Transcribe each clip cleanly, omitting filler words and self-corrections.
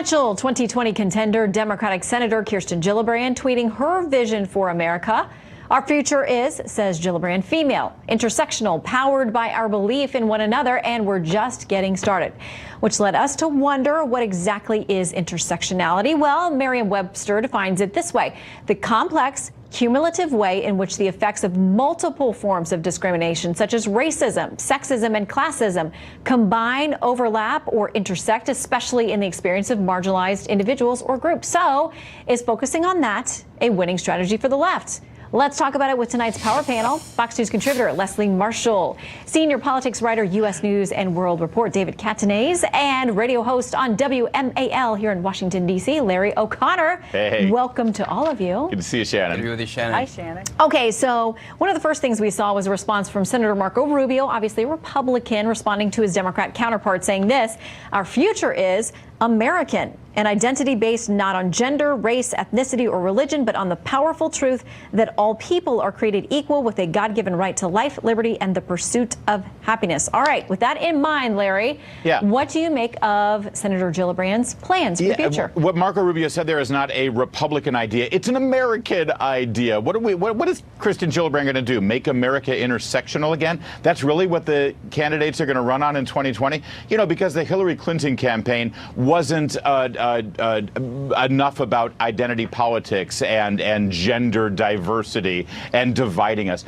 Potential 2020 contender Democratic Senator Kirsten Gillibrand tweeting her vision for America. Our future is, says Gillibrand, female, intersectional, powered by our belief in one another, and we're just getting started. Which led us to wonder, what exactly is intersectionality? Well, Merriam-Webster defines it this way: the complex, cumulative way in which the effects of multiple forms of discrimination, such as racism, sexism, and classism, combine, overlap, or intersect, especially in the experience of marginalized individuals or groups. So, is focusing on that a winning strategy for the left? Let's talk about it with tonight's Power Panel. Fox News contributor Leslie Marshall, senior politics writer, U.S. News and World Report David Catanese, and radio host on WMAL here in Washington, D.C., Larry O'Connor. Hey. Welcome to all of you. Good to see you, Shannon. Good to be with you, Shannon. Hi, Shannon. Okay, so one of the first things we saw was a response from Senator Marco Rubio, obviously a Republican, responding to his Democrat counterpart, saying this: our future is American, an identity based not on gender, race, ethnicity, or religion, but on the powerful truth that all people are created equal with a God-given right to life, liberty, and the pursuit of happiness. All right, with that in mind, Larry, what do you make of Senator Gillibrand's plans for the future? What Marco Rubio said there is not a Republican idea. It's an American idea. What is Kirsten Gillibrand going to do? Make America intersectional again? That's really what the candidates are going to run on in 2020? You know, because the Hillary Clinton campaign wasn't enough about identity politics and gender diversity and dividing us.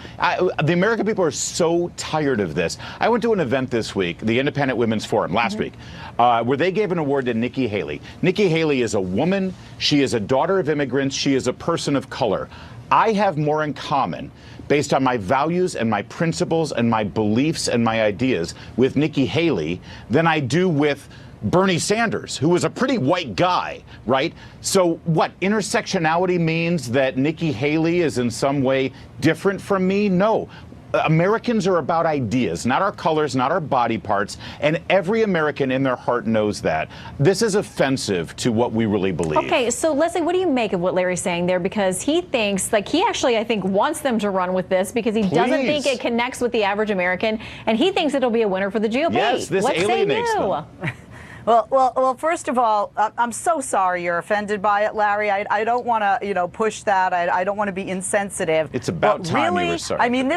The American people are so tired of this. I went to an event this week, the Independent Women's Forum, last week, where they gave an award to Nikki Haley. Nikki Haley is a woman. She is a daughter of immigrants. She is a person of color. I have more in common, based on my values and my principles and my beliefs and my ideas, with Nikki Haley than I do with Bernie Sanders, who was a pretty white guy, right? So what, intersectionality means that Nikki Haley is in some way different from me? No. Americans are about ideas, not our colors, not our body parts, and every American in their heart knows that. This is offensive to what we really believe. Okay, so Leslie, what do you make of what Larry's saying there? Because he thinks, like, he actually, I think, wants them to run with this because he doesn't think it connects with the average American, and he thinks it'll be a winner for the GOP. Yes, this alienates them. Well, first of all, I'm so sorry you're offended by it, Larry. I don't want to, push that. I don't want to be insensitive. It's about time you were sorry. I mean,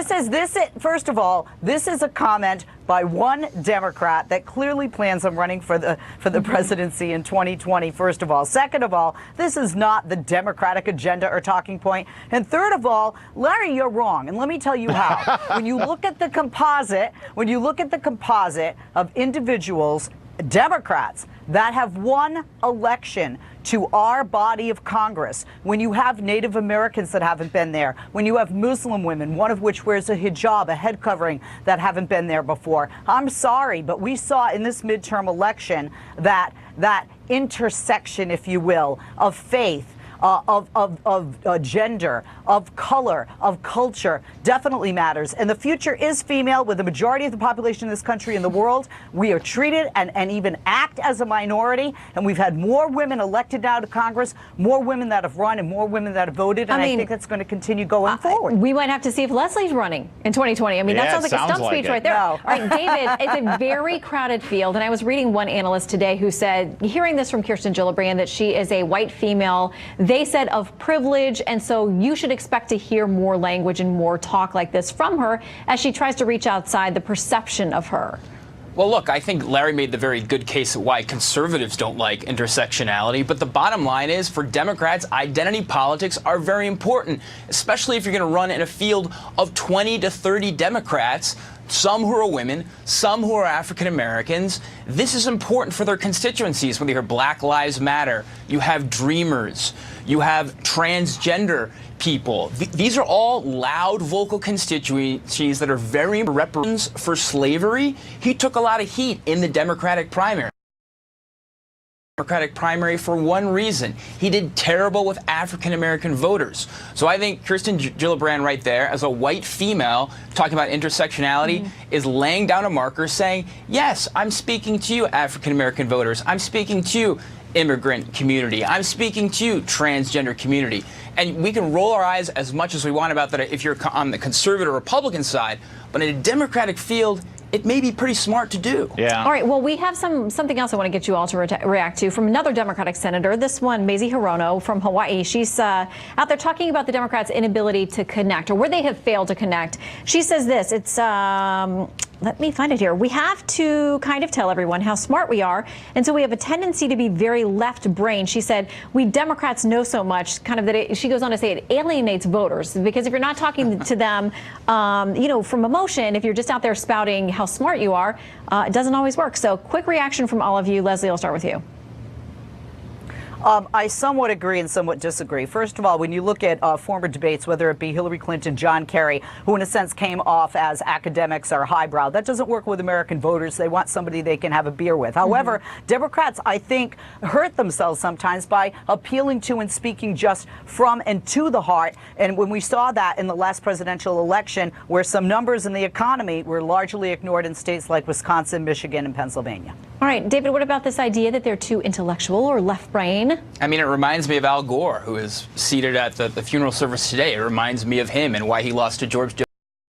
first of all, this is a comment by one Democrat that clearly plans on running for the presidency in 2020, first of all. Second of all, this is not the Democratic agenda or talking point. And third of all, Larry, you're wrong. And let me tell you how. When you look at the composite of individuals, Democrats, that have won election to our body of Congress, when you have Native Americans that haven't been there, when you have Muslim women, one of which wears a hijab, a head covering, that haven't been there before. I'm sorry, but we saw in this midterm election that intersection, if you will, of faith, of gender, of color, of culture definitely matters. And the future is female. With the majority of the population in this country and the world, we are treated and even act as a minority. And we've had more women elected now to Congress, more women that have run, and more women that have voted. And I think that's going to continue going forward. We might have to see if Leslie's running in 2020. I mean, that sounds like a stump speech right there. No. All right, David, it's a very crowded field. And I was reading one analyst today who said, hearing this from Kirsten Gillibrand, that she is a white female, they said, of privilege, and so you should expect to hear more language and more talk like this from her as she tries to reach outside the perception of her. Well, look, I think Larry made the very good case of why conservatives don't like intersectionality, but the bottom line is, for Democrats, identity politics are very important, especially if you're going to run in a field of 20 to 30 Democrats, some who are women, some who are African Americans. This is important for their constituencies. When you hear Black Lives Matter, you have Dreamers, you have transgender people. These are all loud, vocal constituencies that are very representatives for slavery. He took a lot of heat in the Democratic primary. For one reason: he did terrible with African-American voters. So I think Kirsten Gillibrand right there, as a white female talking about intersectionality, is laying down a marker saying, yes, I'm speaking to you, African-American voters. I'm speaking to you, immigrant community. I'm speaking to you, transgender community. And we can roll our eyes as much as we want about that if you're on the conservative Republican side, but in a Democratic field, it may be pretty smart to do. Yeah. All right. Well, we have something else I want to get you all to react to from another Democratic senator. This one, Mazie Hirono from Hawaii. She's out there talking about the Democrats' inability to connect, or where they have failed to connect. She says this. It's let me find it here. We have to kind of tell everyone how smart we are, and so we have a tendency to be very left-brained. She said we Democrats know so much, kind of that she goes on to say it alienates voters, because if you're not talking to them, from emotion, if you're just out there spouting how smart you are, it doesn't always work. So quick reaction from all of you. Leslie, I'll start with you. I somewhat agree and somewhat disagree. First of all, when you look at former debates, whether it be Hillary Clinton, John Kerry, who in a sense came off as academics or highbrow, that doesn't work with American voters. They want somebody they can have a beer with. However, Democrats, I think, hurt themselves sometimes by appealing to and speaking just from and to the heart. And when we saw that in the last presidential election, where some numbers in the economy were largely ignored in states like Wisconsin, Michigan, and Pennsylvania. All right, David, what about this idea that they're too intellectual or left brain? I mean, it reminds me of Al Gore, who is seated at the funeral service today. It reminds me of him and why he lost to George W.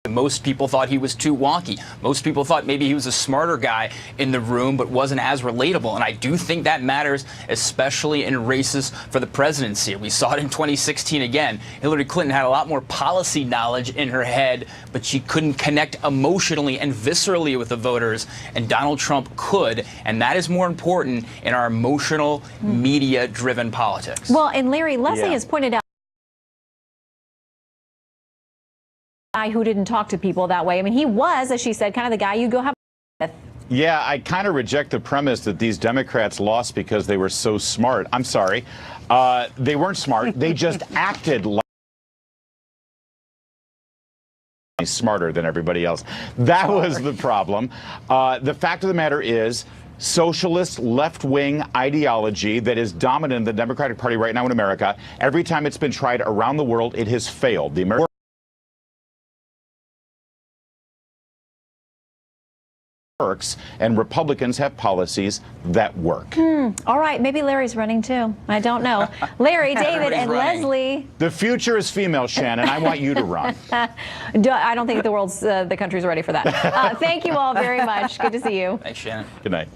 Most people thought he was too wonky. Most people thought maybe he was a smarter guy in the room, but wasn't as relatable. And I do think that matters, especially in races for the presidency. We saw it in 2016 again. Hillary Clinton had a lot more policy knowledge in her head, but she couldn't connect emotionally and viscerally with the voters. And Donald Trump could. And that is more important in our emotional, media-driven politics. Well, and Larry, Leslie has pointed out who didn't talk to people that way. I mean, he was, as she said, kind of the guy you go have with. Yeah, I kind of reject the premise that these Democrats lost because they were so smart. I'm sorry. They weren't smart. They just acted like smarter than everybody else. That was the problem. The fact of the matter is, socialist left-wing ideology that is dominant in the Democratic Party right now in America, every time it's been tried around the world, it has failed. The American works, and Republicans have policies that work. All right, maybe Larry's running too. I don't know. Larry, David, and running. Leslie. The future is female, Shannon. I want you to run. I don't think the country's ready for that. Thank you all very much. Good to see you. Thanks, Shannon. Good night.